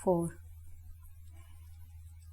4।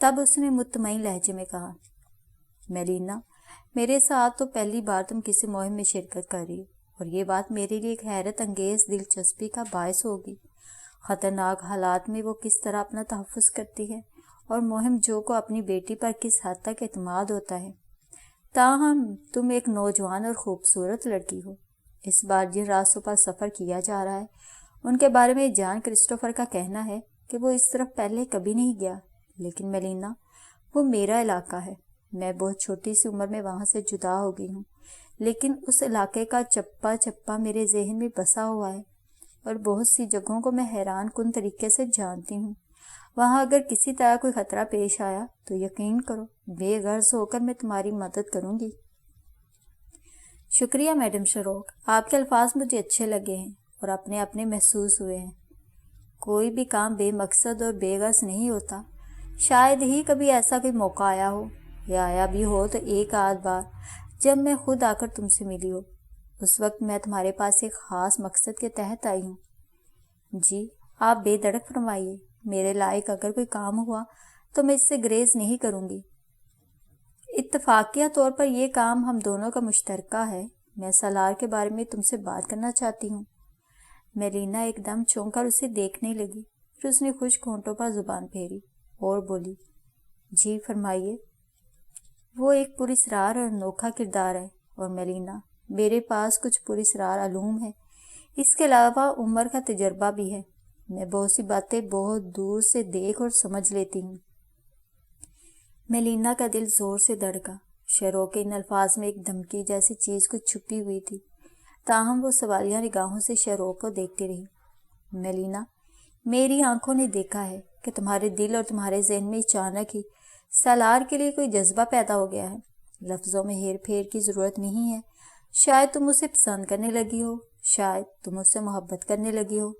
تب اس نے مطمئن لہجے میں کہا، میلینا، میرے ساتھ تو پہلی بار تم کسی مہم میں شرکت کر رہی ہو، اور یہ بات میرے لیے ایک حیرت انگیز دلچسپی کا باعث ہوگی۔ خطرناک حالات میں وہ کس طرح اپنا تحفظ کرتی ہے، اور مہم جو کو اپنی بیٹی پر کس حد تک اعتماد ہوتا ہے۔ تاہم تم ایک نوجوان اور خوبصورت لڑکی ہو۔ اس بار جن راستوں پر سفر کیا جا رہا ہے ان کے بارے میں جان کرسٹوفر کا کہنا ہے کہ وہ اس طرف پہلے کبھی نہیں گیا، لیکن میلینا، وہ میرا علاقہ ہے۔ میں بہت چھوٹی سی عمر میں وہاں سے جدا ہو گئی ہوں، لیکن اس علاقے کا چپا چپا میرے ذہن میں بسا ہوا ہے، اور بہت سی جگہوں کو میں حیران کن طریقے سے جانتی ہوں۔ وہاں اگر کسی طرح کوئی خطرہ پیش آیا تو یقین کرو بے غرض ہو کر میں تمہاری مدد کروں گی۔ شکریہ میڈم شروق، آپ کے الفاظ مجھے اچھے لگے ہیں اور اپنے اپنے محسوس ہوئے ہیں۔ کوئی بھی کام بے مقصد اور بے غرض نہیں ہوتا۔ شاید ہی کبھی ایسا کوئی موقع آیا ہو، یا آیا بھی ہو تو ایک آدھ بار، جب میں خود آ کر تم سے ملی ہو۔ اس وقت میں تمہارے پاس ایک خاص مقصد کے تحت آئی ہوں۔ جی، آپ بے دھڑک فرمائیے۔ میرے لائق اگر کوئی کام ہوا تو میں اس سے گریز نہیں کروں گی۔ اتفاقیہ طور پر یہ کام ہم دونوں کا مشترکہ ہے۔ میں سالار کے بارے میں تم سے بات کرنا چاہتی ہوں۔ میلینا ایک دم چونک کر اسے دیکھنے لگی، پھر اس نے خشک ہونٹوں پر زبان پھیری اور بولی، جی فرمائیے۔ وہ ایک پراسرار اور انوکھا کردار ہے، اور میلینا، میرے پاس کچھ پراسرار علوم ہے۔ اس کے علاوہ عمر کا تجربہ بھی ہے۔ میں بہت سی باتیں بہت دور سے دیکھ اور سمجھ لیتی ہوں۔ میلینا کا دل زور سے دھڑکا۔ شروع کے ان الفاظ میں ایک دھمکی جیسی چیز کچھ چھپی ہوئی تھی، تاہم وہ سوالیہ نگاہوں سے شروع کو دیکھتی رہی۔ میلینا، میری آنکھوں نے دیکھا ہے کہ تمہارے دل اور تمہارے ذہن میں اچانک ہی سالار کے لیے کوئی جذبہ پیدا ہو گیا ہے۔ لفظوں میں ہیر پھیر کی ضرورت نہیں ہے۔ شاید تم اسے پسند کرنے لگی ہو، شاید تم اس سے محبت کرنے لگی ہو۔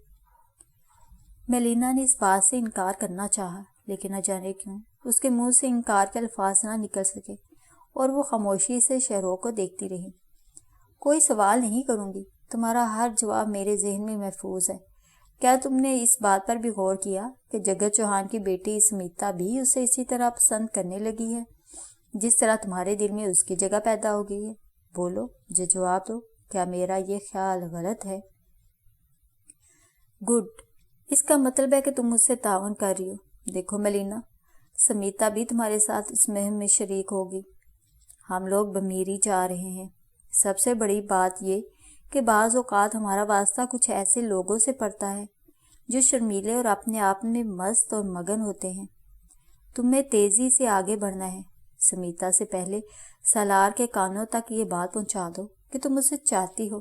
میلینا نے اس بات سے انکار کرنا چاہا، لیکن نہ جانے کیوں اس کے منہ سے انکار کے الفاظ نہ نکل سکے، اور وہ خاموشی سے شروع کو دیکھتی رہی۔ کوئی سوال نہیں کروں گی، تمہارا ہر جواب میرے ذہن میں محفوظ ہے۔ کیا تم نے اس بات پر بھی غور کیا کہ جگت چوہان کی بیٹی سمیتا بھی اسے اسی طرح پسند کرنے لگی ہے، جس طرح تمہارے دل میں اس کی جگہ پیدا ہو گئی ہے؟ بولو، مجھے جواب دو، کیا میرا یہ خیال غلط ہے؟ گڈ، اس کا مطلب ہے کہ تم مجھ سے تعاون کر رہی ہو۔ دیکھو میلینا، سمیتا بھی تمہارے ساتھ اس مہم میں شریک ہوگی۔ ہم لوگ بمیری جا رہے ہیں۔ سب سے بڑی بات یہ کہ بعض اوقات ہمارا واسطہ کچھ ایسے لوگوں سے پڑتا ہے جو شرمیلے اور اپنے آپ میں مست اور مگن ہوتے ہیں۔ تمہیں تیزی سے آگے بڑھنا ہے۔ سمیتا سے پہلے سالار کے کانوں تک یہ بات پہنچا دو کہ تم اسے چاہتی ہو،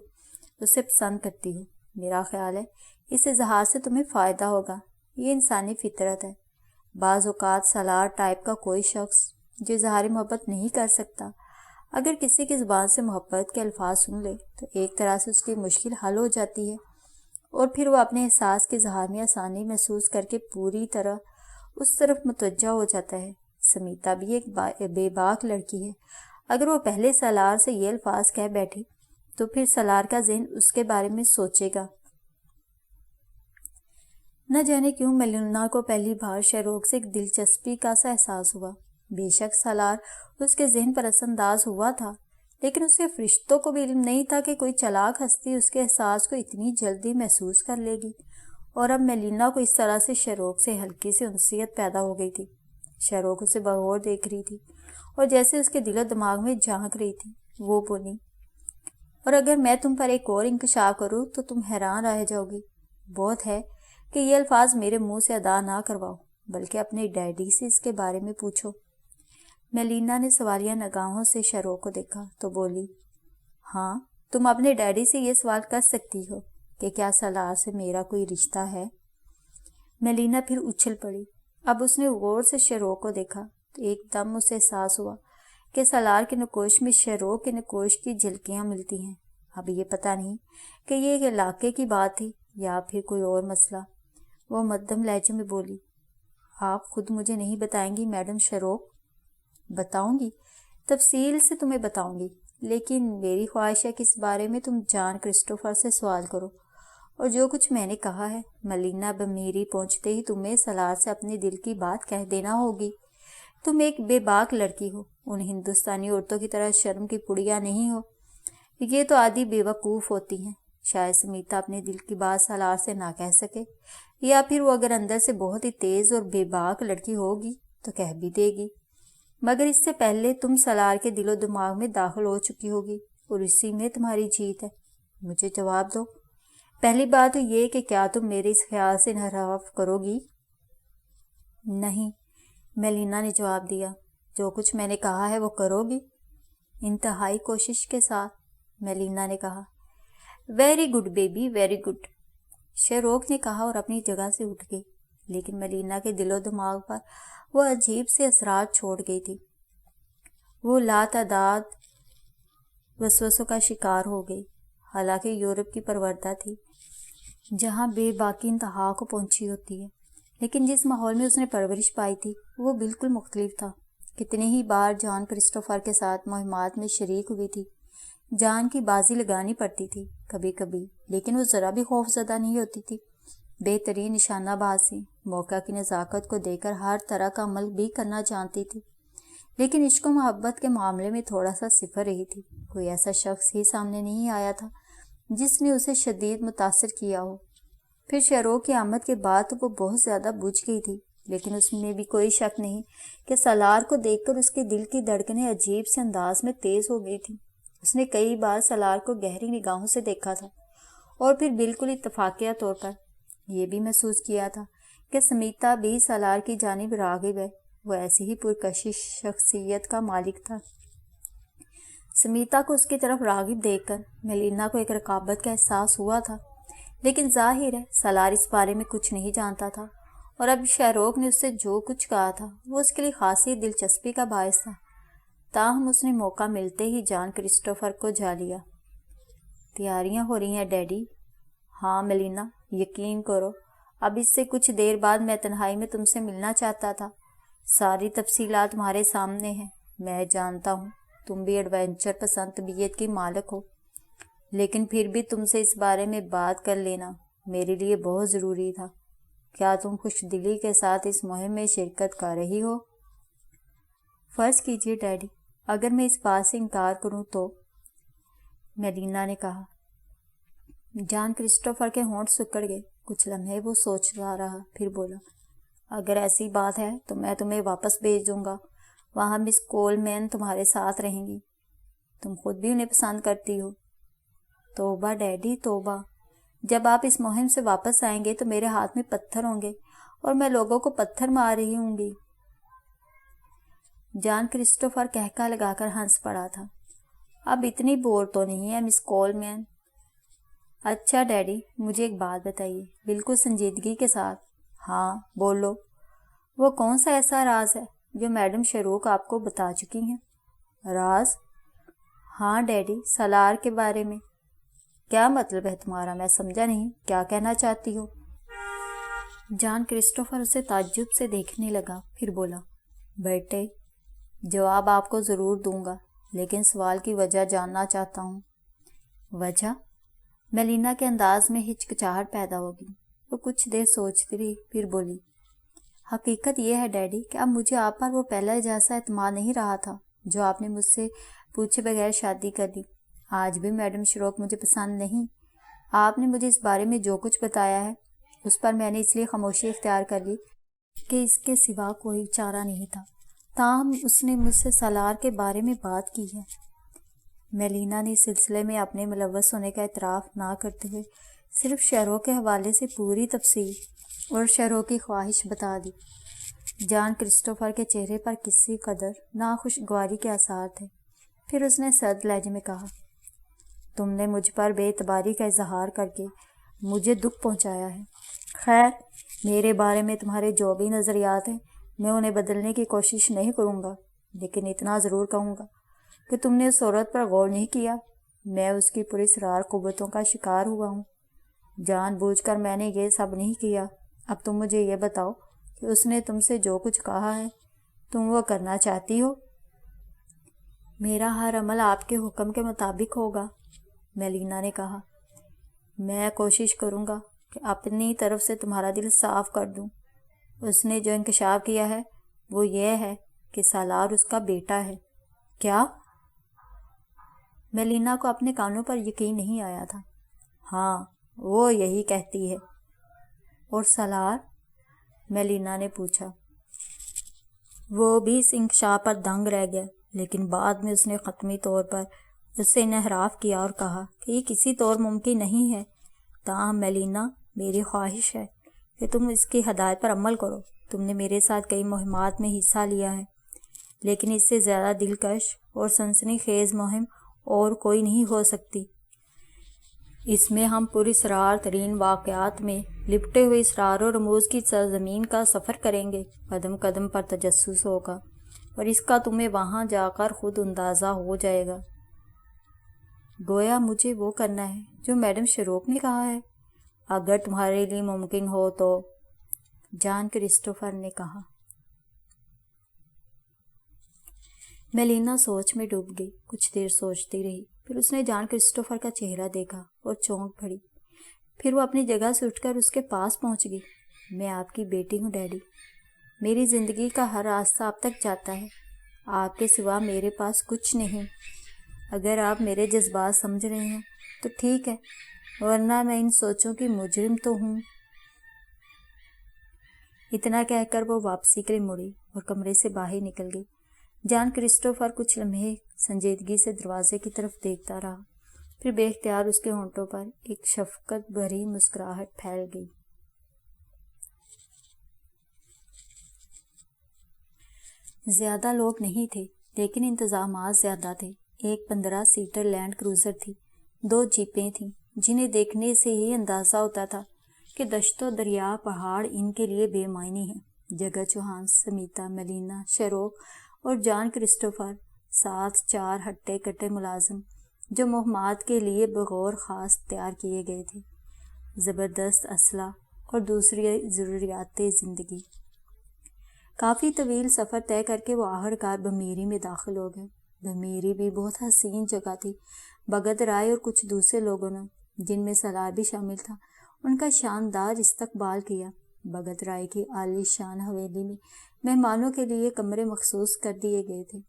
اسے پسند کرتی ہو۔ میرا خیال ہے اس اظہار سے تمہیں فائدہ ہوگا۔ یہ انسانی فطرت ہے۔ بعض اوقات سالار ٹائپ کا کوئی شخص جو اظہار محبت نہیں کر سکتا، اگر کسی کی زبان سے محبت کے الفاظ سن لے تو ایک طرح سے اس کی مشکل حل ہو جاتی ہے، اور پھر وہ اپنے احساس کے اظہار میں آسانی محسوس کر کے پوری طرح اس طرف متوجہ ہو جاتا ہے۔ سمیتا بھی ایک بے باک لڑکی ہے۔ اگر وہ پہلے سالار سے یہ الفاظ کہہ بیٹھی تو پھر سالار کا ذہن اس کے بارے میں سوچے گا۔ نہ جانے کیوں میلینا کو پہلی بار شروق سے ایک دلچسپی کا سا احساس ہوا۔ بے شک سالار اس کے ذہن پر اثر انداز ہوا تھا، لیکن اس کے فرشتوں کو بھی علم نہیں تھا کہ کوئی چلاک ہستی اس کے احساس کو اتنی جلدی محسوس کر لے گی۔ اور اب میلینا کو اس طرح سے شروق سے ہلکی سی انسیت پیدا ہو گئی تھی۔ شروق اسے بغور دیکھ رہی تھی اور جیسے اس کے دل و دماغ میں جھانک رہی تھی۔ وہ بولی، اور اگر میں تم پر ایک اور انکشاف کروں تو تم حیران رہ جاؤ گی۔ بہت ہے کہ یہ الفاظ میرے منہ سے ادا نہ کرواؤ، بلکہ اپنے ڈیڈی سے اس کے بارے میں پوچھو۔ میلینا نے سوالیہ نگاہوں سے شروق کو دیکھا تو بولی، ہاں، تم اپنے ڈیڈی سے یہ سوال کر سکتی ہو کہ کیا سالار سے میرا کوئی رشتہ ہے؟ میلینا پھر اچھل پڑی۔ اب اس نے غور سے شروق کو دیکھا تو ایک دم اسے احساس ہوا کہ سالار کے نقوش میں شروق کے نقوش کی جھلکیاں ملتی ہیں۔ اب یہ پتہ نہیں کہ یہ ایک علاقے کی بات تھی یا پھر کوئی اور مسئلہ۔ وہ مدھم لہجے میں بولی، آپ خود مجھے نہیں بتائیں گی میڈم شروق؟ بتاؤں گی، تفصیل سے تمہیں بتاؤں گی، لیکن میری خواہش ہے کہ اس بارے میں تم جان کرسٹوفر سے سوال کرو، اور جو کچھ میں نے کہا ہے میلینا بمیری پہنچتے ہی تمہیں سالار سے اپنے دل کی بات کہہ دینا ہوگی۔ تم ایک بے باک لڑکی ہو، ان ہندوستانی عورتوں کی طرح شرم کی پڑیا نہیں ہو۔ یہ تو آدھی بے وقوف ہوتی ہیں۔ شاید سمیتا اپنے دل کی بات سالار سے نہ کہہ سکے، یا پھر وہ اگر اندر سے بہت ہی تیز اور بے باک لڑکی ہوگی تو کہہ بھی دے گی، مگر اس سے پہلے تم سالار کے دل و دماغ میں داخل ہو چکی ہوگی اور اسی میں تمہاری جیت ہے۔ مجھے جواب دو، پہلی بات تو یہ کہ کیا تم میرے اس خیال سے انحراف کرو گی؟ نہیں، میلینا نے جواب دیا، جو کچھ میں نے کہا ہے وہ کرو گی؟ انتہائی کوشش کے ساتھ، میلینا نے کہا۔ Very good baby, very good, شیروک نے کہا اور اپنی جگہ سے اٹھ گئی، لیکن میلینا کے دل و دماغ پر وہ عجیب سے اثرات چھوڑ گئی تھی۔ وہ لاتعداد وسوسوں کا شکار ہو گئی۔ حالانکہ یورپ کی پروردہ تھی جہاں بے باکی انتہا کو پہنچی ہوتی ہے، لیکن جس ماحول میں اس نے پرورش پائی تھی وہ بالکل مختلف تھا۔ کتنی ہی بار جان کرسٹوفر کے ساتھ مہمات میں شریک ہوئی تھی، جان کی بازی لگانی پڑتی تھی کبھی کبھی، لیکن وہ ذرا بھی خوف زدہ نہیں ہوتی تھی۔ بہترین نشانہ بازی، موقع کی نزاکت کو دے کر ہر طرح کا عمل بھی کرنا جانتی تھی، لیکن عشق و محبت کے معاملے میں تھوڑا سا صفر رہی تھی۔ کوئی ایسا شخص ہی سامنے نہیں آیا تھا جس نے اسے شدید متاثر کیا ہو۔ پھر شیروک کی آمد کے بعد تو وہ بہت زیادہ بجھ گئی تھی، لیکن اس میں بھی کوئی شک نہیں کہ سالار کو دیکھ کر اس کے دل کی دھڑکنیں عجیب سے انداز میں تیز ہو گئی تھیں۔ اس نے کئی بار سالار کو گہری نگاہوں سے دیکھا تھا، اور پھر بالکل اتفاقیہ طور پر یہ بھی محسوس کیا تھا کہ سمیتا بھی سالار کی جانب راغب ہے۔ وہ ایسی ہی پرکشش شخصیت کا مالک تھا۔ سمیتا کو اس کی طرف راغب دیکھ کر میلینا کو ایک رقابت کا احساس ہوا تھا، لیکن ظاہر ہے سالار اس بارے میں کچھ نہیں جانتا تھا، اور اب شیروک نے اس سے جو کچھ کہا تھا وہ اس کے لیے خاصی دلچسپی کا باعث تھا۔ تاہم اس نے موقع ملتے ہی جان کرسٹوفر کو جا لیا۔ تیاریاں ہو رہی ہیں ڈیڈی؟ ہاں میلینا، یقین کرو اب اس سے کچھ دیر بعد میں تنہائی میں تم سے ملنا چاہتا تھا۔ ساری تفصیلات تمہارے سامنے ہیں۔ میں جانتا ہوں تم بھی ایڈونچر پسند طبیعت کی مالک ہو، لیکن پھر بھی تم سے اس بارے میں بات کر لینا میرے لیے بہت ضروری تھا۔ کیا تم خوش دلی کے ساتھ اس مہم میں شرکت کر رہی ہو؟ فرض کیجیے ڈیڈی، اگر میں اس بات سے انکار کروں تو؟ میلینا نے کہا۔ جان کرسٹوفر کے ہونٹ سکڑ گئے۔ کچھ لمحے وہ سوچتا رہا، پھر بولا، اگر ایسی بات ہے تو میں تمہیں واپس بھیج دوں گا، وہاں مس کولمین تمہارے ساتھ رہیں گی۔ تم خود بھی انہیں پسند کرتی ہو۔ توبہ ڈیڈی توبہ، جب آپ اس مہم سے واپس آئیں گے تو میرے ہاتھ میں پتھر ہوں گے اور میں لوگوں کو پتھر مار رہی ہوں گی۔ جان کرسٹوفر کہکا لگا کر ہنس پڑا تھا۔ اب اتنی بور تو نہیں ہے مس کولمین؟ اچھا ڈیڈی، مجھے ایک بات بتائیے، بالکل سنجیدگی کے ساتھ۔ ہاں بولو۔ وہ کون سا ایسا راز ہے جو میڈم شیروک آپ کو بتا چکی ہیں؟ راز؟ ہاں ڈیڈی، سالار کے بارے میں۔ کیا مطلب ہے تمہارا؟ میں سمجھا نہیں، کیا کہنا چاہتی ہو؟ جان کرسٹوفر اسے تعجب سے دیکھنے لگا، پھر بولا، بیٹے جواب آپ کو ضرور دوں گا، لیکن سوال کی وجہ جاننا چاہتا ہوں۔ وجہ؟ میلینا کے انداز میں ہچکچاہٹ پیدا ہوگی۔ وہ کچھ دیر سوچتی رہی، پھر بولی، حقیقت یہ ہے ڈیڈی کہ اب مجھے آپ پر وہ پہلا جیسا اعتماد نہیں رہا تھا جو آپ نے مجھ سے پوچھے بغیر شادی کر لی۔ آج بھی میڈم شیروک مجھے پسند نہیں۔ آپ نے مجھے اس بارے میں جو کچھ بتایا ہے اس پر میں نے اس لیے خاموشی اختیار کر لی کہ اس کے سوا کوئی چارہ نہیں تھا۔ تاہم اس نے مجھ سے سالار کے بارے میں بات کی ہے۔ میلینا نے اس سلسلے میں اپنے ملوث ہونے کا اعتراف نہ کرتے ہوئے صرف شیروک کے حوالے سے پوری تفصیل اور شیروک کی خواہش بتا دی۔ جان کرسٹوفر کے چہرے پر کسی قدر ناخوشگواری کے آثار تھے۔ پھر اس نے سرد لہجے میں کہا، تم نے مجھ پر بے اعتباری کا اظہار کر کے مجھے دکھ پہنچایا ہے۔ خیر، میرے بارے میں تمہارے جو بھی نظریات ہیں میں انہیں بدلنے کی کوشش نہیں کروں گا، لیکن اتنا ضرور کہوں گا کہ تم نے اس عورت پر غور نہیں کیا۔ میں اس کی پراسرار قوتوں کا شکار ہوا ہوں۔ جان بوجھ کر میں نے یہ سب نہیں کیا۔ اب تم مجھے یہ بتاؤ کہ اس نے تم سے جو کچھ کہا ہے تم وہ کرنا چاہتی ہو؟ میرا ہر عمل آپ کے حکم کے مطابق ہوگا، میلینا نے کہا۔ میں کوشش کروں گا کہ اپنی طرف سے تمہارا دل صاف کر دوں۔ اس نے جو انکشاف کیا ہے وہ یہ ہے کہ سالار اس کا بیٹا ہے۔ کیا؟ میلینا کو اپنے کانوں پر یقین نہیں آیا تھا۔ ہاں، وہ یہی کہتی ہے۔ اور سالار؟ میلینا نے پوچھا۔ وہ بھی اس انکشاف پر دنگ رہ گیا، لیکن بعد میں اس نے حتمی طور پر اس سے انحراف کیا اور کہا کہ یہ کسی طور ممکن نہیں ہے۔ تاہم میلینا، میری خواہش ہے کہ تم اس کی ہدایت پر عمل کرو۔ تم نے میرے ساتھ کئی مہمات میں حصہ لیا ہے، لیکن اس سے زیادہ دلکش اور سنسنی خیز مہم اور کوئی نہیں ہو سکتی۔ اس میں ہم پراسرار ترین واقعات میں لپٹے ہوئے اسرار و رموز کی سرزمین کا سفر کریں گے۔ قدم قدم پر تجسس ہوگا، اور اس کا تمہیں وہاں جا کر خود اندازہ ہو جائے گا۔ گویا مجھے وہ کرنا ہے جو میڈم شروق نے کہا ہے، اگر تمہارے لیے ممکن ہو تو، جان کرسٹوفر نے کہا۔ میلینا سوچ میں ڈوب گئی، کچھ دیر سوچتی رہی، پھر اس نے جان کرسٹوفر کا چہرہ دیکھا اور چونک پڑی۔ پھر وہ اپنی جگہ سے اٹھ کر اس کے پاس پہنچ گئی۔ میں آپ کی بیٹی ہوں ڈیڈی، میری زندگی کا ہر راستہ آپ تک جاتا ہے، آپ کے سوا میرے پاس کچھ نہیں۔ اگر آپ میرے جذبات سمجھ رہے ہیں تو ٹھیک ہے، ورنہ میں ان سوچوں کی مجرم تو ہوں۔ اتنا کہہ کر وہ واپسی کے لیے مڑی اور کمرے سے باہر نکل گئی۔ جان کرسٹوفر کچھ لمحے سنجیدگی سے دروازے کی طرف دیکھتا رہا، پھر بے اختیار اس کے ہونٹوں پر ایک شفقت بھری مسکراہٹ پھیل گئی۔ زیادہ لوگ نہیں تھے، لیکن انتظامات زیادہ تھے۔ ایک 15 سیٹر لینڈ کروزر تھی، 2 جیپیں تھیں، جنہیں دیکھنے سے ہی اندازہ ہوتا تھا کہ دشت و دریا پہاڑ ان کے لیے بے معنی ہیں۔ جگہ چوہان، سمیتا، میلینا، شروق اور جان کرسٹوفر، ساتھ 4 ہٹے کٹے ملازم جو مہمات کے لیے بغور خاص تیار کیے گئے تھے، زبردست اسلحہ اور دوسری ضروریات زندگی۔ کافی طویل سفر طے کر کے وہ آخرکار بمیری میں داخل ہو گئے۔ بمیری بھی بہت حسین جگہ تھی۔ بھگت رائے اور کچھ دوسرے لوگوں نے، جن میں سالار بھی شامل تھا، ان کا شاندار استقبال کیا۔ بھگت رائے کی عالی شان حویلی میں مہمانوں کے لیے کمرے مخصوص کر دیے گئے تھے۔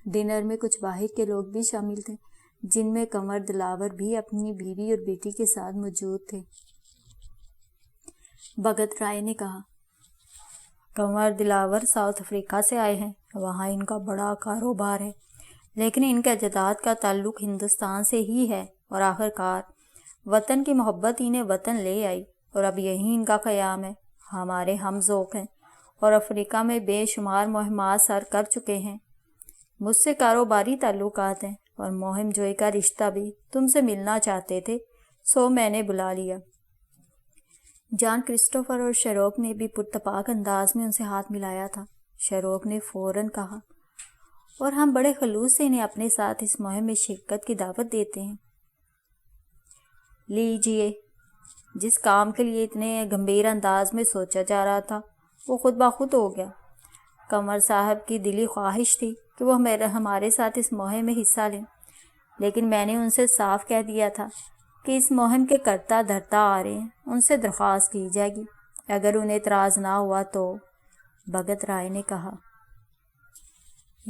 ڈنر میں کچھ باہر کے لوگ بھی شامل تھے، جن میں کنور دلاور بھی اپنی بیوی اور بیٹی کے ساتھ موجود تھے۔ بھگت رائے نے کہا، کنور دلاور ساؤتھ افریقہ سے آئے ہیں، وہاں ان کا بڑا کاروبار ہے، لیکن ان کے اجداد کا تعلق ہندوستان سے ہی ہے، اور آخرکار وطن کی محبت انہیں وطن لے آئی، اور اب یہی ان کا قیام ہے۔ ہمارے ہم ذوق ہیں اور افریقہ میں بے شمار مہمات سر کر چکے ہیں۔ مجھ سے کاروباری تعلقات ہیں، اور مہم جوئی کا رشتہ بھی تم سے ملنا چاہتے تھے، سو میں نے بلا لیا۔ جان کرسٹوفر اور شروق نے بھی پرتپاک انداز میں ان سے ہاتھ ملایا تھا۔ شروق نے فوراً کہا، اور ہم بڑے خلوص سے انہیں اپنے ساتھ اس مہم میں شرکت کی دعوت دیتے ہیں۔ لیجئے۔ جس کام کے لیے اتنے گمبھیر انداز میں سوچا جا رہا تھا، وہ خود بخود ہو گیا۔ کنور صاحب کی دلی خواہش تھی کہ وہ ہمارے ساتھ اس مہم میں حصہ لیں، لیکن میں نے ان سے صاف کہہ دیا تھا کہ اس مہم کے کرتا دھرتا آ رہے ہیں، ان سے درخواست کی جائے گی۔ اگر انہیں اعتراض نہ ہوا تو، بھگت رائے نے کہا۔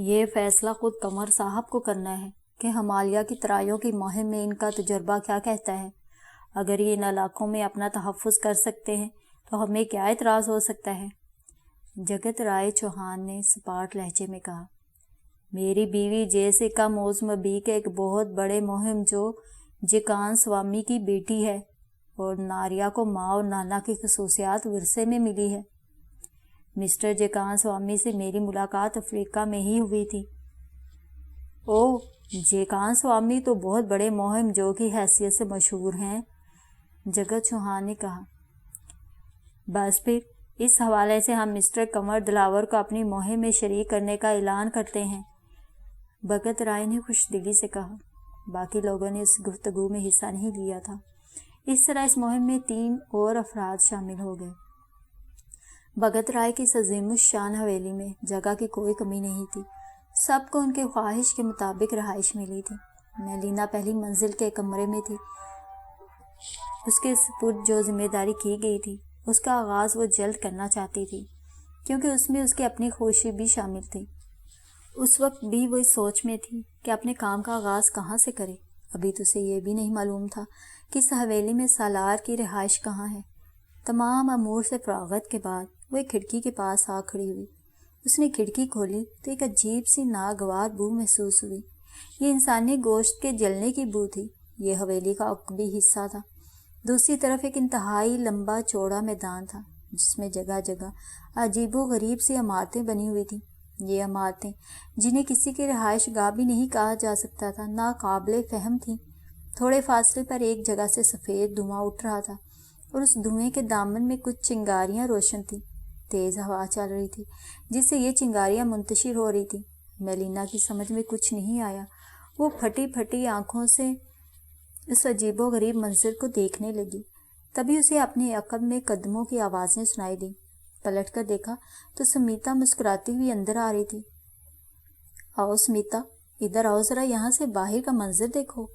یہ فیصلہ خود کنور صاحب کو کرنا ہے کہ ہمالیہ کی ترائیوں کی مہم میں ان کا تجربہ کیا کہتا ہے۔ اگر یہ ان علاقوں میں اپنا تحفظ کر سکتے ہیں تو ہمیں کیا اعتراض ہو سکتا ہے؟ جگت رائے چوہان نے سپاٹ لہجے میں کہا، میری بیوی جیسیکا موزمبی کے ایک بہت بڑے مہم جو جیکان سوامی کی بیٹی ہے، اور ناریا کو ماں اور نانا کی خصوصیات ورثے میں ملی ہے۔ مسٹر جیکان سوامی سے میری ملاقات افریقہ میں ہی ہوئی تھی۔ اوہ، جیکان سوامی تو بہت بڑے مہم جو کی حیثیت سے مشہور ہیں، جگت چوہان نے کہا۔ بس پھر اس حوالے سے ہم مسٹر کنور دلاور کو اپنی مہم میں شریک کرنے کا اعلان کرتے ہیں، بھگت رائے نے خوش دلی سے کہا۔ باقی لوگوں نے اس گفتگو میں حصہ نہیں لیا تھا۔ اس طرح اس مہم میں 3 اور افراد شامل ہو گئے۔ بھگت رائے کی اس عظیم الشان حویلی میں جگہ کی کوئی کمی نہیں تھی، سب کو ان کے خواہش کے مطابق رہائش ملی تھی۔ میلینا پہلی منزل کے کمرے میں تھی۔ اس کے سپرد جو ذمہ داری کی گئی تھی، اس کا آغاز وہ جلد کرنا چاہتی تھی، کیونکہ اس میں اس کی اپنی خوشی بھی شامل تھی۔ اس وقت بھی وہ اس سوچ میں تھی کہ اپنے کام کا آغاز کہاں سے کرے۔ ابھی تو اسے یہ بھی نہیں معلوم تھا کہ اس حویلی میں سالار کی رہائش کہاں ہے۔ تمام امور سے فراغت کے بعد وہ ایک کھڑکی کے پاس آ کھڑی ہوئی۔ اس نے کھڑکی کھولی تو ایک عجیب سی ناگوار بو محسوس ہوئی۔ یہ انسانی گوشت کے جلنے کی بو تھی۔ یہ حویلی کا عقبی حصہ تھا۔ دوسری طرف ایک انتہائی لمبا چوڑا میدان تھا جس میں جگہ جگہ عجیب و غریب سی عمارتیں بنی ہوئی تھیں۔ یہ عمارتیں جنہیں کسی کی رہائش گاہ بھی نہیں کہا جا سکتا تھا، ناقابل فہم تھیں۔ تھوڑے فاصلے پر ایک جگہ سے سفید دھواں اٹھ رہا تھا اور اس دھوئیں کے دامن میں کچھ چنگاریاں روشن تھیں۔ تیز ہوا چل رہی تھی جس سے یہ چنگاریاں منتشر ہو رہی تھیں۔ میلینا کی سمجھ میں کچھ نہیں آیا۔ وہ پھٹی پھٹی آنکھوں سے اس عجیب و غریب منظر کو دیکھنے لگی۔ تبھی اسے اپنے عقب میں قدموں کی آوازیں سنائی دیں۔ پلٹ کر دیکھا تو سمیتا مسکراتی ہوئی اندر آ رہی تھی۔ آؤ سمیتا، ادھر آؤ، ذرا یہاں سے باہر کا منظر دیکھو۔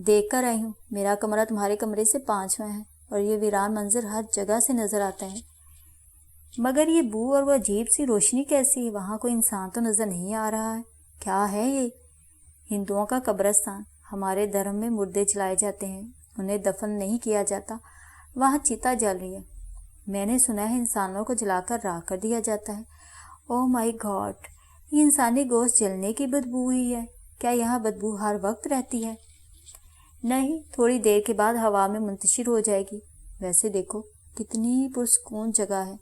دیکھ کر آئی ہوں، میرا کمرہ تمہارے کمرے سے 5واں ہے اور یہ ویران منظر ہر جگہ سے نظر آتا ہے، مگر یہ بو اور وہ عجیب سی روشنی کیسی ہے؟ وہاں کوئی انسان تو نظر نہیں آ رہا ہے۔ کیا ہے یہ؟ ہندوؤں کا قبرستان۔ ہمارے دھرم میں مردے جلائے جاتے ہیں، انہیں دفن نہیں کیا جاتا۔ وہاں چتا جل رہی ہے۔ میں نے سنا ہے انسانوں کو جلا کر راکھ کر دیا جاتا ہے۔ او مائی گاڈ، یہ انسانی گوشت جلنے کی بدبو ہوئی ہے۔ کیا یہاں بدبو ہر وقت رہتی ہے؟ نہیں، تھوڑی دیر کے بعد ہوا میں منتشر ہو جائے گی۔ ویسے دیکھو کتنی پرسکون جگہ ہے۔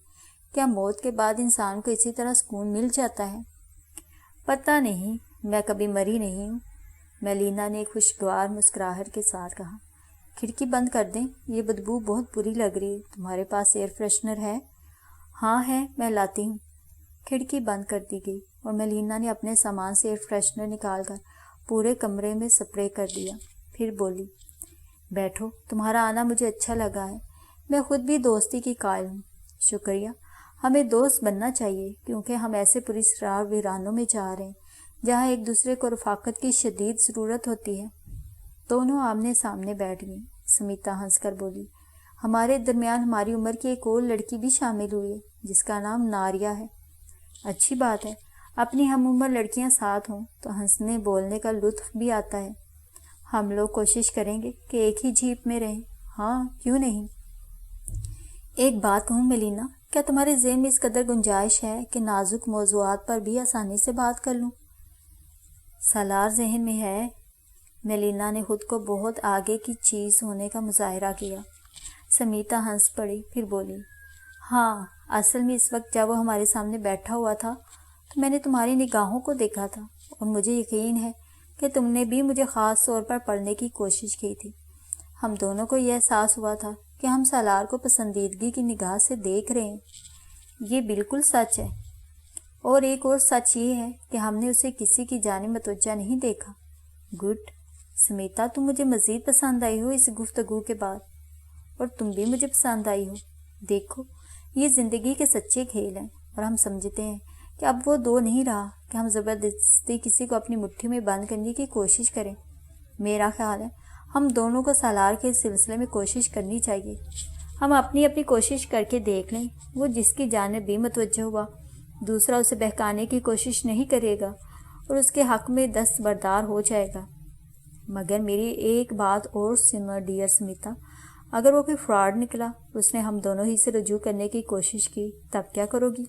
کیا موت کے بعد انسان کو اسی طرح سکون مل جاتا ہے؟ پتہ نہیں، میں کبھی مری نہیں ہوں، میلینا نے خوشگوار مسکراہٹ کے ساتھ کہا۔ کھڑکی بند کر دیں، یہ بدبو بہت بری لگ رہی ہے۔ تمہارے پاس ایئر فریشنر ہے؟ ہاں ہے، میں لاتی ہوں۔ کھڑکی بند کر دی گئی اور میلینا نے اپنے سامان سے ایئر فریشنر نکال کر پورے کمرے میں سپرے کر دیا۔ پھر بولی، بیٹھو، تمہارا آنا مجھے اچھا لگا ہے۔ میں خود بھی دوستی کی قائل ہوں۔ شکریہ۔ ہمیں دوست بننا چاہیے کیونکہ ہم ایسے پراسرار ویرانوں میں جا رہے ہیں جہاں ایک دوسرے کو رفاقت کی شدید ضرورت ہوتی ہے۔ دونوں آمنے سامنے بیٹھ گئیں۔ سمیتا ہنس کر بولی، ہمارے درمیان ہماری عمر کی ایک اور لڑکی بھی شامل ہوئی ہے جس کا نام ناریا ہے۔ اچھی بات ہے، اپنی ہم عمر لڑکیاں ساتھ ہوں تو ہنسنے بولنے کا لطف بھی آتا ہے۔ ہم لوگ کوشش کریں گے کہ ایک ہی جیپ میں رہیں۔ ہاں، کیوں نہیں؟ ایک بات کہوں میلینا، کیا تمہارے ذہن میں اس قدر گنجائش ہے کہ نازک موضوعات پر بھی آسانی سے بات کر لوں؟ سالار ذہن میں ہے۔ میلینا نے خود کو بہت آگے کی چیز ہونے کا مظاہرہ کیا۔ سمیتا ہنس پڑی، پھر بولی، ہاں، اصل میں اس وقت جب وہ ہمارے سامنے بیٹھا ہوا تھا تو میں نے تمہاری نگاہوں کو دیکھا تھا اور مجھے یقین ہے کہ تم نے بھی مجھے خاص طور پر پڑھنے کی کوشش کی تھی۔ ہم دونوں کو یہ احساس ہوا تھا کہ ہم سالار کو پسندیدگی کی نگاہ سے دیکھ رہے ہیں۔ یہ بالکل سچ ہے، اور ایک اور سچ یہ ہے کہ ہم نے اسے کسی کی جانب متوجہ نہیں دیکھا۔ گڈ، سمیتا، تم مجھے مزید پسند آئی ہو اس گفتگو کے بعد، اور تم بھی مجھے پسند آئی ہو۔ دیکھو، یہ زندگی کے سچے کھیل ہیں اور ہم سمجھتے ہیں کہ اب وہ دور نہیں رہا کہ ہم زبردستی کسی کو اپنی مٹھی میں بند کرنے کی کوشش کریں۔ میرا خیال ہے ہم دونوں کو سالار کے سلسلے میں کوشش کرنی چاہیے۔ ہم اپنی کوشش کر کے دیکھ لیں، وہ جس کی جانب بھی متوجہ ہوا دوسرا اسے بہکانے کی کوشش نہیں کرے گا اور اس کے حق میں دستبردار ہو جائے گا۔ مگر میری ایک بات اور سنو ڈیئر سمیتا، اگر وہ کوئی فراڈ نکلا، اس نے ہم دونوں ہی سے رجوع کرنے کی کوشش کی، تب کیا کرو گی؟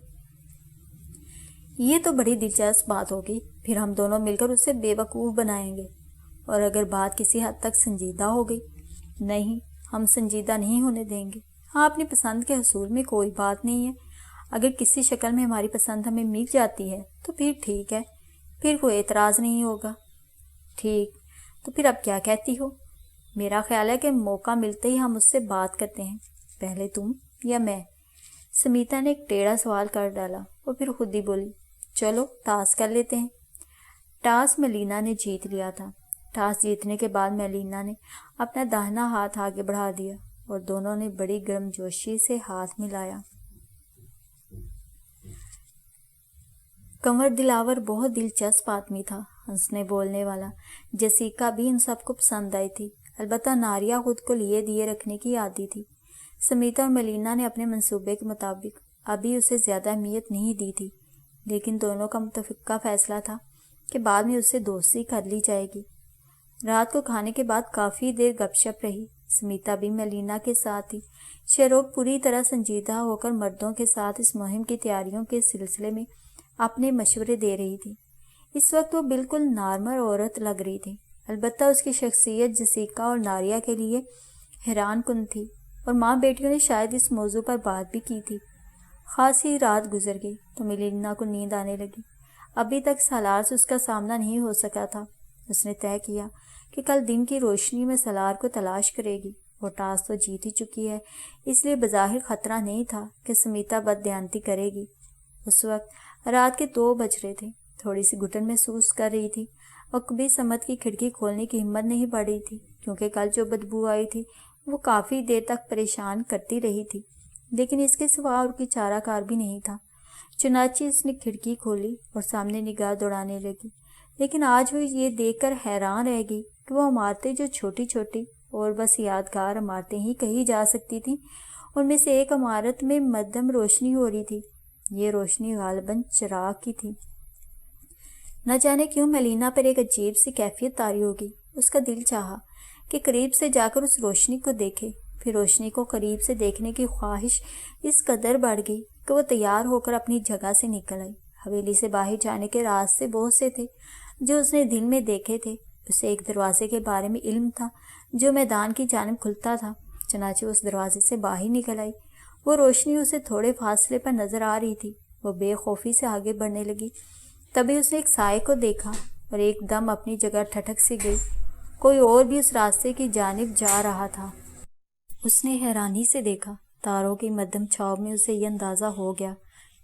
یہ تو بڑی دلچسپ بات ہوگی۔ پھر ہم دونوں مل کر اسے بے وقوف بنائیں گے، اور اگر بات کسی حد تک سنجیدہ ہو گئی، نہیں، ہم سنجیدہ نہیں ہونے دیں گے۔ ہاں، اپنی پسند کے حصول میں کوئی بات نہیں ہے۔ اگر کسی شکل میں ہماری پسند ہمیں مل جاتی ہے تو پھر ٹھیک ہے، پھر کوئی اعتراض نہیں ہوگا۔ ٹھیک، تو پھر اب کیا کہتی ہو؟ میرا خیال ہے کہ موقع ملتے ہی ہم اس سے بات کرتے ہیں، پہلے تم یا میں۔ سمیتا نے ایک ٹیڑھا سوال کر ڈالا اور پھر خود ہی بولی، چلو ٹاس کر لیتے ہیں۔ ٹاس میلینا نے جیت لیا تھا۔ ٹاس جیتنے کے بعد میلینا نے اپنا داہنا ہاتھ آگے بڑھا دیا اور دونوں نے بڑی گرمجوشی سے ہاتھ ملایا۔ کنور دلاور بہت دلچسپ آدمی تھا، ہنسنے بولنے والا۔ جیسیکا بھی ان سب کو پسند آئی تھی، البتہ ناریا خود کو لیے دیے رکھنے کی عادی تھی۔ سمیتا اور میلینا نے اپنے منصوبے کے مطابق ابھی اسے زیادہ اہمیت نہیں دی تھی۔ لیکن دونوں کا متفقہ فیصلہ تھا کہ بعد میں اس سے دوستی کر لی جائے گی۔ رات کو کھانے کے بعد کافی دیر گپ شپ رہی۔ سمیتا بھی میلینا کے ساتھ تھی۔ شہروگ پوری طرح سنجیدہ ہو کر مردوں کے ساتھ اس مہم کی تیاریوں کے سلسلے میں اپنے مشورے دے رہی تھی۔ اس وقت وہ بالکل نارمل عورت لگ رہی تھی، البتہ اس کی شخصیت جسیکا اور ناریا کے لیے حیران کن تھی، اور ماں بیٹیوں نے شاید اس موضوع پر بات بھی کی تھی۔ خاصی رات گزر گئی تو میلینا کو نیند آنے لگی۔ ابھی تک سالار سے اس کا سامنا نہیں ہو سکا تھا۔ اس نے طے کیا کہ کل دن کی روشنی میں سالار کو تلاش کرے گی۔ وہ ٹاس تو جیت ہی چکی ہے، اس لیے بظاہر خطرہ نہیں تھا کہ سمیتا بددیانتی کرے گی۔ اس وقت رات کے 2 بج رہے تھے۔ تھوڑی سی گھٹن محسوس کر رہی تھی اور کبھی سمت کی کھڑکی کھولنے کی ہمت نہیں بڑھ رہی تھی، کیونکہ کل جو بدبو آئی تھی وہ کافی دیر تک پریشان کرتی رہی تھی، لیکن اس کے سوا اور کوئی چارہ کار بھی نہیں تھا۔ چنانچہ اس نے کھڑکی کھولی اور سامنے نگاہ دوڑانے لگی، لیکن آج وہ یہ دیکھ کر حیران رہ گئی کہ وہ عمارتیں جو چھوٹی چھوٹی اور بس یادگار عمارتیں ہی کہی جا سکتی تھیں، ان میں سے ایک عمارت میں مدھم روشنی ہو رہی تھی۔ یہ روشنی غالباً چراغ کی تھی۔ نہ جانے کیوں میلینا پر ایک عجیب سی کیفیت طاری ہو گئی۔ اس کا دل چاہا کہ قریب سے جا کر اس روشنی کو دیکھے۔ پھر روشنی کو قریب سے دیکھنے کی خواہش اس قدر بڑھ گئی کہ وہ تیار ہو کر اپنی جگہ سے نکل آئی۔ حویلی سے باہر جانے کے راستے بہت سے تھے جو اس نے دن میں دیکھے تھے۔ اسے ایک دروازے کے بارے میں علم تھا جو میدان کی جانب کھلتا تھا، چنانچہ اس دروازے سے باہر نکل آئی۔ وہ روشنی اسے تھوڑے فاصلے پر نظر آ رہی تھی۔ وہ بے خوفی سے آگے بڑھنے لگی۔ تبھی اس نے ایک سائے کو دیکھا اور ایک دم اپنی جگہ ٹھٹک سی گئی۔ کوئی اور بھی اس راستے کی جانب جا رہا تھا۔ اس نے حیرانی سے دیکھا۔ تاروں کی مدھم چھاؤ میں اسے یہ اندازہ ہو گیا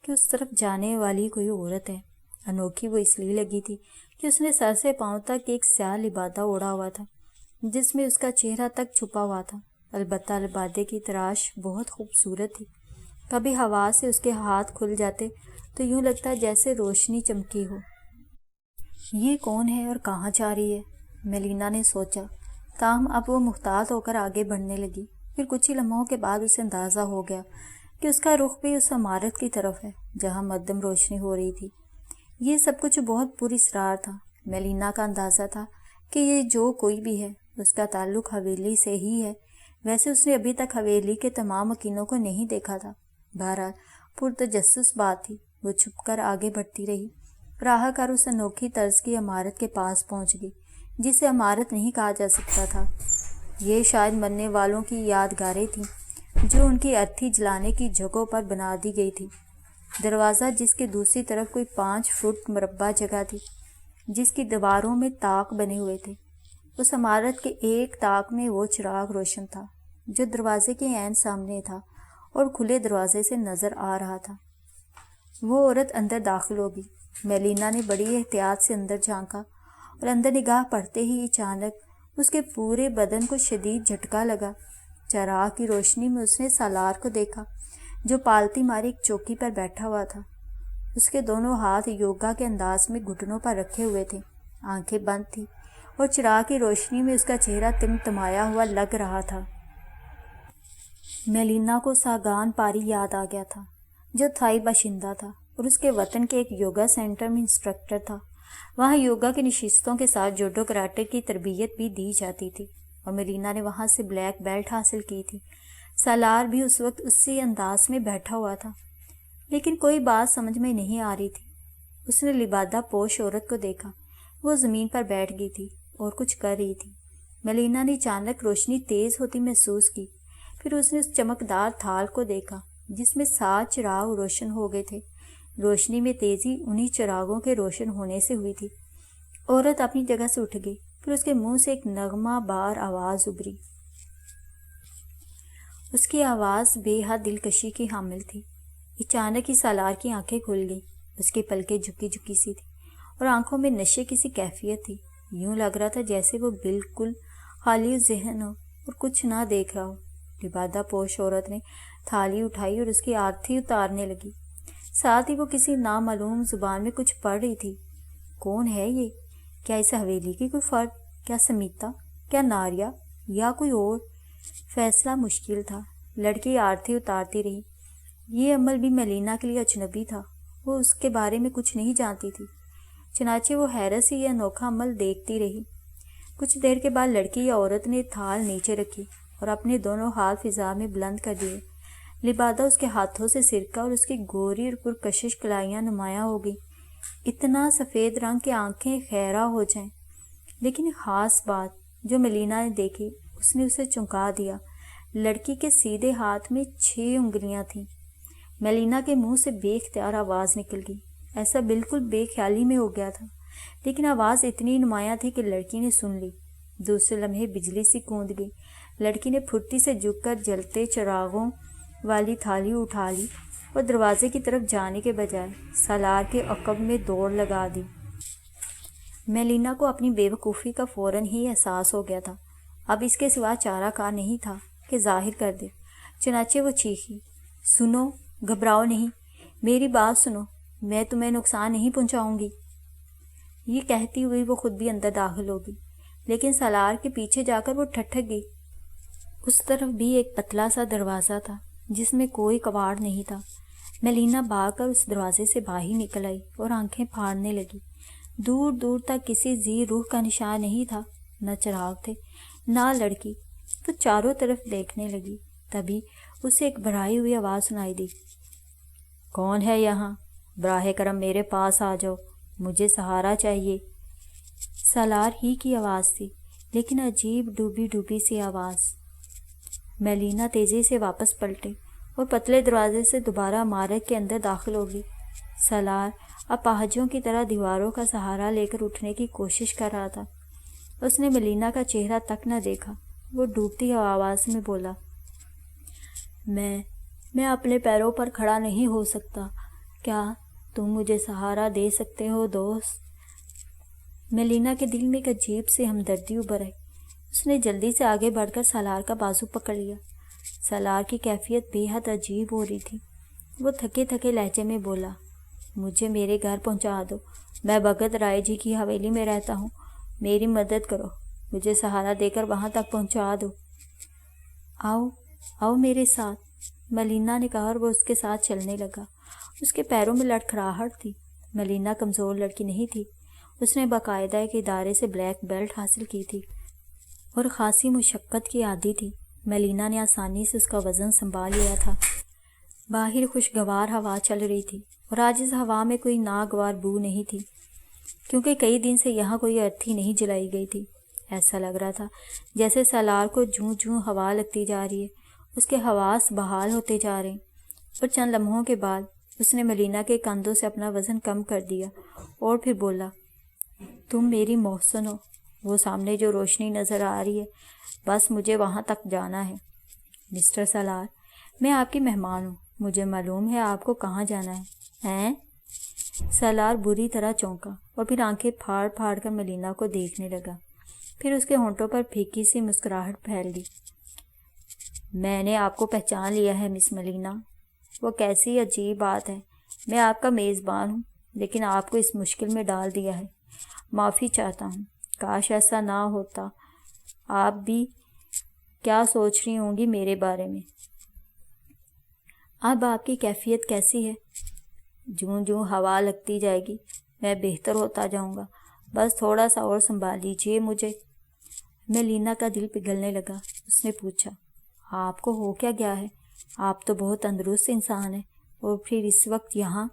کہ اس طرف جانے والی کوئی عورت ہے۔ انوکھی وہ اس لیے لگی تھی کہ اس نے سر سے پاؤں تک ایک سیاہ لبادہ اوڑھا ہوا تھا جس میں اس کا چہرہ تک چھپا ہوا تھا۔ البتہ لبادے کی تراش بہت خوبصورت تھی۔ کبھی ہوا سے اس کے ہاتھ کھل جاتے تو یوں لگتا جیسے روشنی چمکی ہو۔ یہ کون ہے اور کہاں جا رہی ہے؟ میلینا نے سوچا، تاہم اب وہ محتاط ہو کر آگے بڑھنے لگی۔ پھر کچھ ہی لمحوں کے بعد اسے اندازہ ہو گیا کہ اس کا رخ بھی اس عمارت کی طرف ہے جہاں مدھم روشنی ہو رہی تھی۔ یہ سب کچھ بہت پراسرار تھا۔ میلینا کا اندازہ تھا کہ یہ جو کوئی بھی ہے اس کا تعلق حویلی سے ہی ہے۔ ویسے اس نے ابھی تک حویلی کے تمام مکینوں کو نہیں دیکھا تھا۔ بہرحال پرتجسس بات تھی۔ وہ چھپ کر آگے بڑھتی رہی۔ راہ کار اس انوکھی طرز کی عمارت کے پاس پہنچ گئی جسے عمارت نہیں کہا جا سکتا تھا۔ یہ شاید مرنے والوں کی یادگاریں تھیں جو ان کی ارتھی جلانے کی جگہوں پر بنا دی گئی تھی۔ دروازہ جس کے دوسری طرف کوئی 5 فٹ مربع جگہ تھی جس کی دیواروں میں طاق بنے ہوئے تھے۔ اس عمارت کے ایک طاق میں وہ چراغ روشن تھا جو دروازے کے عین سامنے تھا اور کھلے دروازے سے نظر آ رہا تھا۔ وہ عورت اندر داخل ہوگی۔ میلینا نے بڑی احتیاط سے اندر جھانکا اور اندر نگاہ پڑتے ہی اچانک اس کے پورے بدن کو شدید جھٹکا لگا۔ چراغ کی روشنی میں اس نے سالار کو دیکھا جو پالتی ماری ایک چوکی پر بیٹھا ہوا تھا۔ اس کے دونوں ہاتھ یوگا کے انداز میں گھٹنوں پر رکھے ہوئے تھے، آنکھیں بند تھیں اور چراغ کی روشنی میں اس کا چہرہ تمتمایا ہوا لگ رہا تھا۔ میلینا کو ساگان پاری یاد آ گیا تھا جو تھائی باشندہ تھا اور اس کے وطن کے ایک یوگا سینٹر میں انسٹرکٹر تھا۔ وہاں یوگا کی نشستوں کے ساتھ جوڈو کراٹے کی تربیت بھی دی جاتی تھی اور میلینا نے وہاں سے بلیک بیلٹ حاصل کی تھی۔ سالار بھی اس وقت اسی انداز میں بیٹھا ہوا تھا، لیکن کوئی بات سمجھ میں نہیں آ رہی تھی۔ اس نے لبادہ پوش عورت کو دیکھا۔ وہ زمین پر بیٹھ گئی تھی اور کچھ کر رہی تھی۔ میلینا نے اچانک روشنی تیز ہوتی محسوس کی۔ پھر اس نے اس چمکدار تھال کو دیکھا جس میں 7 چراغ روشن ہو گئے تھے۔ روشنی میں تیزی انہی چراغوں کے روشن ہونے سے ہوئی تھی۔ عورت اپنی جگہ سے اٹھ گئی۔ پھر اس کے منہ سے ایک نغمہ بار آواز ابھری۔ اس کی آواز بے حد دلکشی کی حامل تھی۔ اچانک ہی سالار کی آنکھیں کھل گئی۔ اس کی پلکیں جھکی جھکی سی تھی اور آنکھوں میں نشے کی سی کیفیت تھی۔ یوں لگ رہا تھا جیسے وہ بالکل خالی ذہن ہو اور کچھ نہ دیکھ رہا ہو۔ لبادہ پوش عورت نے تھالی اٹھائی اور اس کی آرتی اتارنے لگی۔ ساتھ ہی وہ کسی نامعلوم زبان میں کچھ پڑھ رہی تھی۔ کون ہے یہ؟ کیا اس حویلی کی کوئی فرد؟ کیا سمیتا؟ کیا ناریا؟ یا کوئی اور؟ فیصلہ مشکل تھا۔ لڑکی آرتی اتارتی رہی۔ یہ عمل بھی میلینا کے لیے اجنبی تھا وہ اس کے بارے میں کچھ نہیں جانتی تھی، چنانچہ وہ حیرت سے یہ انوکھا عمل دیکھتی رہی۔ کچھ دیر کے بعد لڑکی یا عورت نے تھال نیچے رکھی اور اپنے دونوں ہاتھ فضا میں بلند کر دیے۔ لبادہ اس کے ہاتھوں سے سرکا اور اس کی گوری اور پرکشش کلائیاں نمایاں ہو گئیں، اتنا سفید رنگ کہ آنکھیں خیرہ ہو جائیں۔ لیکن خاص بات جو ملینا نے دیکھی، اس نے اسے چونکا دیا۔ لڑکی کے سیدھے ہاتھ میں 6 انگلیاں تھیں۔ ملینا کے منہ سے بے اختیار آواز نکل گئی، ایسا بالکل بے خیالی میں ہو گیا تھا، لیکن آواز اتنی نمایاں تھی کہ لڑکی نے سن لی۔ دوسرے لمحے بجلی سی کوند گئی۔ لڑکی نے پھرتی سے جھک کر جلتے چراغوں والی تھالی اٹھا لی اور دروازے کی طرف جانے کے بجائے سالار کے عقب میں دوڑ لگا دی۔ ملینا کو اپنی بے وقوفی کا فوراً ہی احساس ہو گیا تھا۔ اب اس کے سوا چارہ کار نہیں تھا کہ ظاہر کر دے۔ چنانچہ وہ چیخی، سنو، گھبراؤ نہیں، میری بات سنو، میں تمہیں نقصان نہیں پہنچاؤں گی۔ یہ کہتی ہوئی وہ خود بھی اندر داخل ہوگی، لیکن سالار کے پیچھے جا کر وہ ٹھٹک گئی۔ اس طرف بھی ایک پتلا سا دروازہ تھا جس میں کوئی کواڑ نہیں تھا۔ ملینا بھاگ کر اس دروازے سے باہر نکل آئی اور آنکھیں پھاڑنے لگی۔ دور دور تک کسی ذی روح کا نشان نہیں تھا، نہ چراغ تھے، نہ لڑکی۔ وہ چاروں طرف دیکھنے لگی، تبھی اسے ایک بھرائی ہوئی آواز سنائی دی، کون ہے یہاں؟ براہ کرم میرے پاس آ جاؤ، مجھے سہارا چاہیے۔ سالار ہی کی آواز تھی، لیکن عجیب ڈوبی ڈوبی سی آواز۔ ملینا تیزی سے واپس پلٹے اور پتلے دروازے سے دوبارہ عمارت کے اندر داخل ہو گئی۔ سالار اپاہجوں کی طرح دیواروں کا سہارا لے کر اٹھنے کی کوشش کر رہا تھا۔ اس نے ملینا کا چہرہ تک نہ دیکھا۔ وہ ڈوبتی آواز میں بولا، میں اپنے پیروں پر کھڑا نہیں ہو سکتا، کیا تم مجھے سہارا دے سکتے ہو دوست؟ ملینا کے دل میں ایک عجیب سی ہمدردی ابھر آئی۔ اس نے جلدی سے آگے بڑھ کر سالار کا بازو پکڑ لیا۔ سالار کی کیفیت بے حد عجیب ہو رہی تھی۔ وہ تھکے تھکے لہجے میں بولا، مجھے میرے گھر پہنچا دو، میں بھگت رائے جی کی حویلی میں رہتا ہوں، میری مدد کرو، مجھے سہارا دے کر وہاں تک پہنچا دو۔ آؤ میرے ساتھ، ملینا نے کہا اور وہ اس کے ساتھ چلنے لگا۔ اس کے پیروں میں لڑکھڑاہٹ تھی۔ ملینا کمزور لڑکی نہیں تھی، اس نے باقاعدہ ایک ادارے سے بلیک بیلٹ حاصل کی تھی اور خاصی مشقت کی عادی تھی۔ ملینا نے آسانی سے اس کا وزن سنبھال لیا تھا۔ باہر خوشگوار ہوا چل رہی تھی اور آج اس ہوا میں کوئی ناگوار بو نہیں تھی، کیونکہ کئی دن سے یہاں کوئی ارتھی نہیں جلائی گئی تھی۔ ایسا لگ رہا تھا جیسے سالار کو جوں جوں ہوا لگتی جا رہی ہے اس کے حواس بحال ہوتے جا رہے ہیں۔ اور چند لمحوں کے بعد اس نے ملینا کے کندھوں سے اپنا وزن کم کر دیا اور پھر بولا، تم میری محسن ہو، وہ سامنے جو روشنی نظر آ رہی ہے، بس مجھے وہاں تک جانا ہے۔ مسٹر سالار، میں آپ کی مہمان ہوں، مجھے معلوم ہے آپ کو کہاں جانا ہے۔ سالار بری طرح چونکا اور پھر آنکھیں پھاڑ پھاڑ کر ملینا کو دیکھنے لگا۔ پھر اس کے ہونٹوں پر پھیکی سی مسکراہٹ پھیل گئی۔ میں نے آپ کو پہچان لیا ہے مس ملینا۔ وہ کیسی عجیب بات ہے، میں آپ کا میزبان ہوں لیکن آپ کو اس مشکل میں ڈال دیا ہے، معافی چاہتا ہوں، کاش ایسا نہ ہوتا۔ آپ بھی کیا سوچ رہی ہوں گی میرے بارے میں؟ اب آپ کی کیفیت کیسی ہے؟ جوں جوں ہوا لگتی جائے گی میں بہتر ہوتا جاؤں گا، بس تھوڑا سا اور سنبھال لیجیے مجھے۔ ملینا کا دل پگھلنے لگا۔ اس نے پوچھا، آپ کو ہو کیا گیا ہے؟ آپ تو بہت تندرست انسان ہیں، اور پھر اس وقت یہاں؟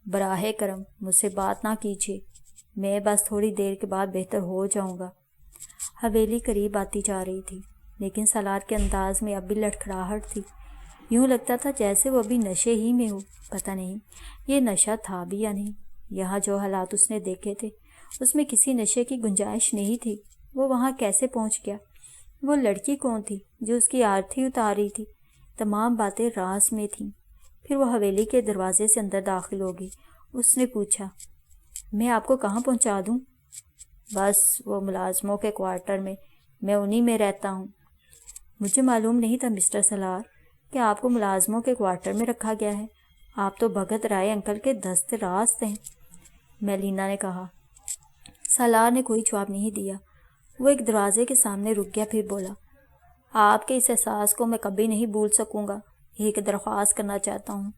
براہ کرم مجھ سے بات نہ کیجیے، میں بس تھوڑی دیر کے بعد بہتر ہو جاؤں گا۔ حویلی قریب آتی جا رہی تھی، لیکن سالار کے انداز میں اب بھی لڑکھڑاہٹ تھی۔ یوں لگتا تھا جیسے وہ ابھی نشے ہی میں ہو۔ پتہ نہیں یہ نشہ تھا بھی یا نہیں۔ یہاں جو حالات اس نے دیکھے تھے اس میں کسی نشے کی گنجائش نہیں تھی۔ وہ وہاں کیسے پہنچ گیا؟ وہ لڑکی کون تھی جو اس کی آرتی اتار رہی تھی؟ تمام باتیں راز میں تھیں۔ پھر وہ حویلی کے دروازے سے اندر داخل ہو گئی۔ اس نے پوچھا، میں آپ کو کہاں پہنچا دوں؟ بس وہ ملازموں کے کوارٹر میں انہی میں رہتا ہوں۔ مجھے معلوم نہیں تھا مسٹر سالار کہ آپ کو ملازموں کے کوارٹر میں رکھا گیا ہے، آپ تو بھگت رائے انکل کے دست راست ہیں، میلینا نے کہا۔ سالار نے کوئی جواب نہیں دیا۔ وہ ایک دروازے کے سامنے رک گیا، پھر بولا، آپ کے اس احساس کو میں کبھی نہیں بھول سکوں گا۔ ایک درخواست کرنا چاہتا ہوں،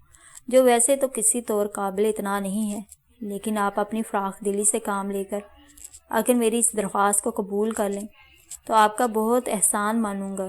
جو ویسے تو کسی طور قابل اطلاع نہیں ہے، لیکن آپ اپنی فراخ دلی سے کام لے کر اگر میری اس درخواست کو قبول کر لیں تو آپ کا بہت احسان مانوں گا۔